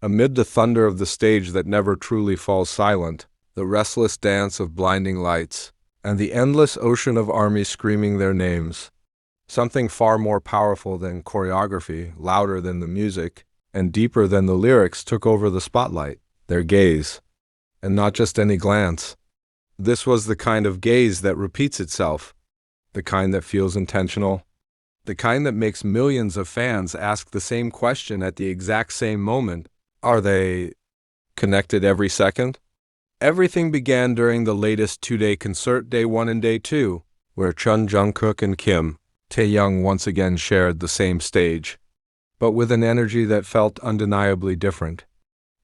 Amid the thunder of the stage that never truly falls silent, the restless dance of blinding lights, and the endless ocean of armies screaming their names, something far more powerful than choreography, louder than the music, and deeper than the lyrics took over the spotlight, their gaze. And not just any glance. This was the kind of gaze that repeats itself, the kind that feels intentional, the kind that makes millions of fans ask the same question at the exact same moment. Are they connected every second? Everything began during the latest two-day concert, Day 1 and Day 2, where Jungkook and Taehyung once again shared the same stage, but with an energy that felt undeniably different.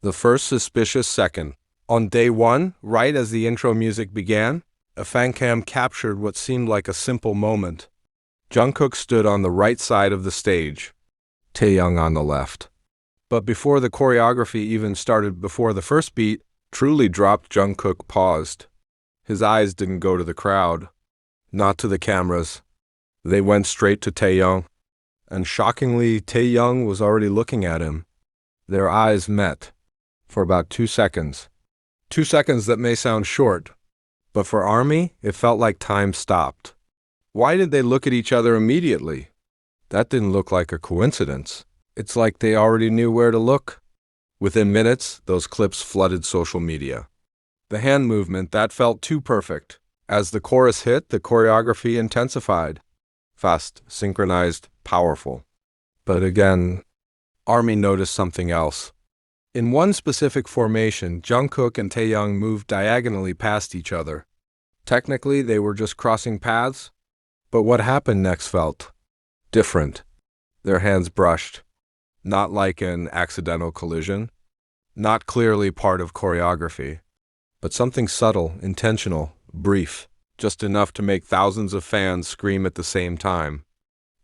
The first suspicious second. On Day 1, right as the intro music began, a fan cam captured what seemed like a simple moment. Jungkook stood on the right side of the stage, Taehyung on the left. But before the choreography even started, before the first beat truly dropped, Jungkook paused. His eyes didn't go to the crowd, not to the cameras. They went straight to Taehyung, and shockingly, Taehyung was already looking at him. Their eyes met for about 2 seconds. 2 seconds that may sound short, but for ARMY, it felt like time stopped. Why did they look at each other immediately? That didn't look like a coincidence. It's like they already knew where to look. Within minutes, those clips flooded social media. The hand movement, that felt too perfect. As the chorus hit, the choreography intensified. Fast, synchronized, powerful. But again, ARMY noticed something else. In one specific formation, Jungkook and Taehyung moved diagonally past each other. Technically, they were just crossing paths, but what happened next felt different. Their hands brushed, not like an accidental collision, not clearly part of choreography, but something subtle, intentional, brief, just enough to make thousands of fans scream at the same time.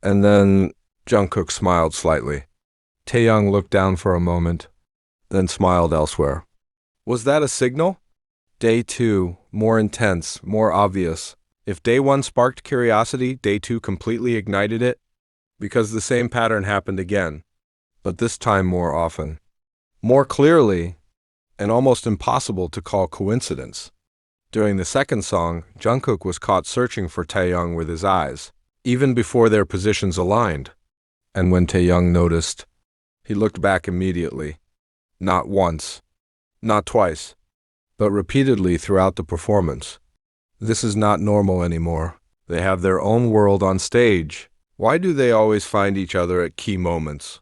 And then Jungkook smiled slightly. Taehyung looked down for a moment, then smiled elsewhere. Was that a signal? Day 2, more intense, more obvious. If Day 1 sparked curiosity, Day 2 completely ignited it, because the same pattern happened again, but this time more often. More clearly, and almost impossible to call coincidence. During the second song, Jungkook was caught searching for Taehyung with his eyes, even before their positions aligned. And when Taehyung noticed, he looked back immediately. Not once, not twice, but repeatedly throughout the performance. This is not normal anymore. They have their own world on stage. Why do they always find each other at key moments?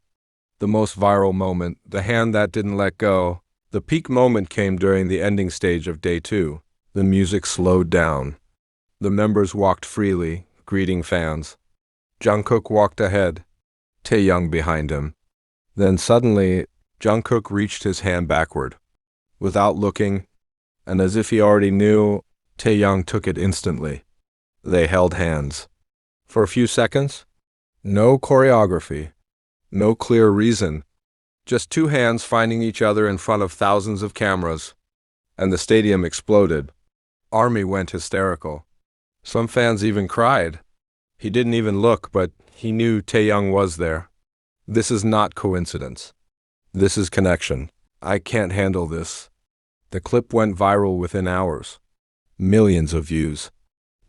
The most viral moment, the hand that didn't let go, the peak moment came during the ending stage of Day 2. The music slowed down. The members walked freely, greeting fans. Jungkook walked ahead, Taehyung behind him. Then suddenly, Jungkook reached his hand backward. Without looking, and as if he already knew, Taehyung took it instantly. They held hands. For a few seconds, no choreography, no clear reason, just two hands finding each other in front of thousands of cameras. And the stadium exploded. ARMY went hysterical. Some fans even cried. He didn't even look, but he knew Taehyung was there. This is not coincidence. This is connection. I can't handle this. The clip went viral within hours. Millions of views.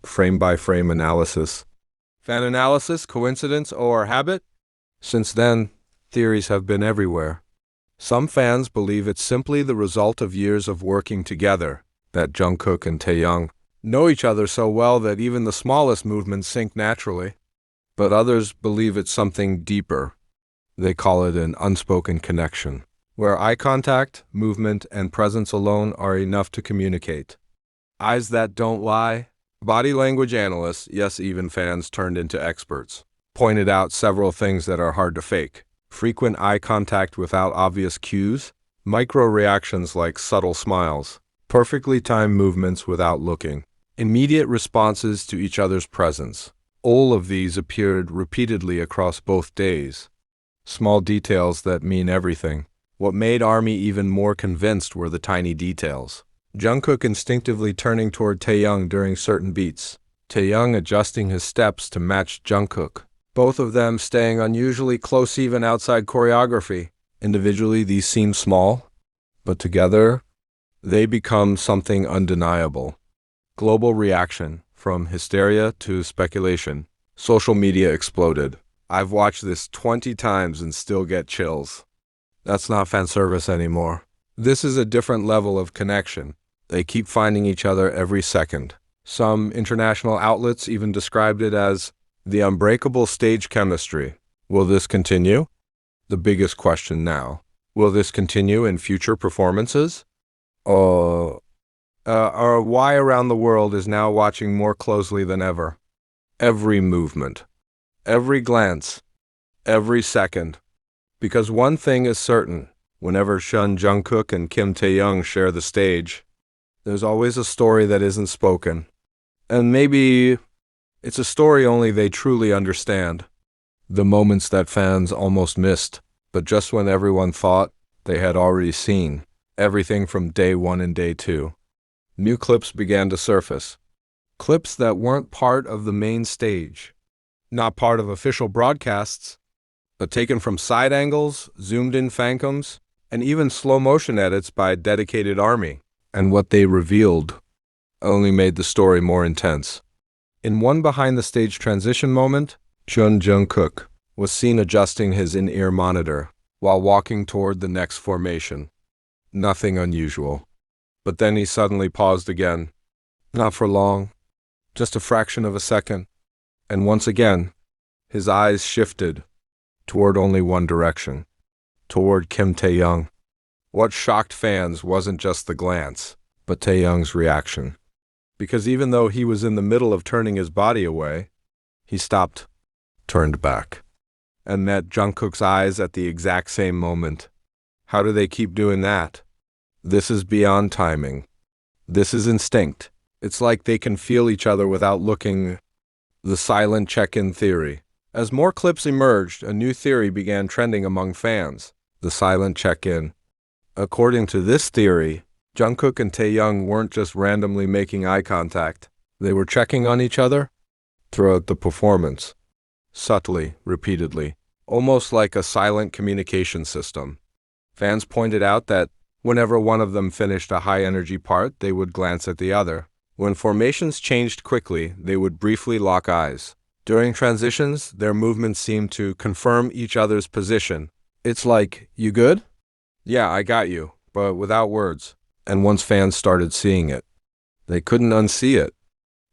Frame-by-frame analysis. Fan analysis, coincidence, or habit? Since then, theories have been everywhere. Some fans believe it's simply the result of years of working together, that Jungkook and Taehyung know each other so well that even the smallest movements sync naturally. But others believe it's something deeper. They call it an unspoken connection, where eye contact, movement, and presence alone are enough to communicate. Eyes that don't lie. Body language analysts, yes, even fans turned into experts, pointed out several things that are hard to fake. Frequent eye contact without obvious cues, micro-reactions like subtle smiles, perfectly timed movements without looking, immediate responses to each other's presence. All of these appeared repeatedly across both days. Small details that mean everything. What made ARMY even more convinced were the tiny details. Jungkook instinctively turning toward Taehyung during certain beats. Taehyung adjusting his steps to match Jungkook. Both of them staying unusually close even outside choreography. Individually, these seem small, but together, they become something undeniable. Global reaction, from hysteria to speculation. Social media exploded. I've watched this 20 times and still get chills. That's not fan service anymore. This is a different level of connection. They keep finding each other every second. Some international outlets even described it as the unbreakable stage chemistry. Will this continue? The biggest question now. Will this continue in future performances? Or why around the world is now watching more closely than ever? Every movement, every glance, every second. Because one thing is certain, whenever Jungkook and Taehyung share the stage, there's always a story that isn't spoken. And maybe it's a story only they truly understand. The moments that fans almost missed, but just when everyone thought they had already seen. Everything from day one and day two. New clips began to surface. Clips that weren't part of the main stage. Not part of official broadcasts, but taken from side angles, zoomed-in phantoms, and even slow-motion edits by a dedicated army. And what they revealed only made the story more intense. In one behind-the-stage transition moment, Jungkook was seen adjusting his in-ear monitor while walking toward the next formation. Nothing unusual. But then he suddenly paused again. Not for long, just a fraction of a second. And once again, his eyes shifted toward only one direction, toward Taehyung. What shocked fans wasn't just the glance, but Taehyung's reaction. Because even though he was in the middle of turning his body away, he stopped, turned back, and met Jungkook's eyes at the exact same moment. How do they keep doing that? This is beyond timing. This is instinct. It's like they can feel each other without looking. The silent check-in theory. As more clips emerged, a new theory began trending among fans. The silent check-in. According to this theory, Jungkook and Taehyung weren't just randomly making eye contact. They were checking on each other throughout the performance. Subtly, repeatedly. Almost like a silent communication system. Fans pointed out that whenever one of them finished a high-energy part, they would glance at the other. When formations changed quickly, they would briefly lock eyes. During transitions, their movements seemed to confirm each other's position. It's like, you good? Yeah, I got you, but without words. And once fans started seeing it, they couldn't unsee it.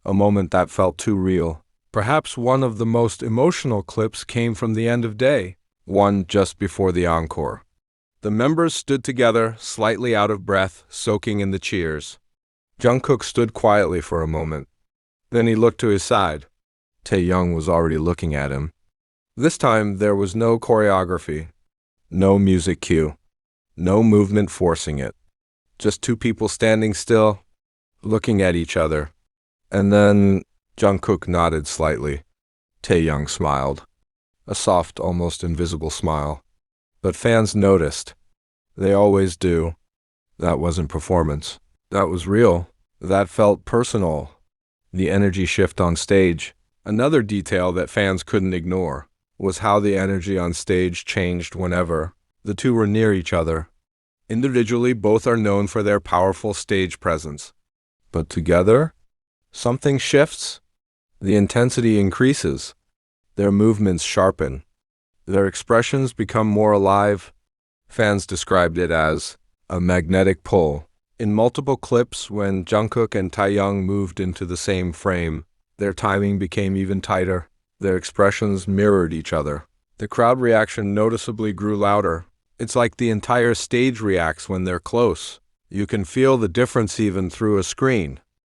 A moment that felt too real. Perhaps one of the most emotional clips came from the end of day, one just before the encore. The members stood together, slightly out of breath, soaking in the cheers. Jungkook stood quietly for a moment. Then he looked to his side. Taehyung was already looking at him. This time, there was no choreography, no music cue, no movement forcing it. Just two people standing still, looking at each other. And then Jungkook nodded slightly. Taehyung smiled. A soft, almost invisible smile. But fans noticed. They always do. That wasn't performance. That was real. That felt personal. The energy shift on stage. Another detail that fans couldn't ignore was how the energy on stage changed whenever the two were near each other. Individually, both are known for their powerful stage presence. But together, something shifts. The intensity increases. Their movements sharpen. Their expressions become more alive. Fans described it as a magnetic pull. In multiple clips, when Jungkook and Taehyung moved into the same frame, their timing became even tighter. Their expressions mirrored each other. The crowd reaction noticeably grew louder. It's like the entire stage reacts when they're close. You can feel the difference even through a screen.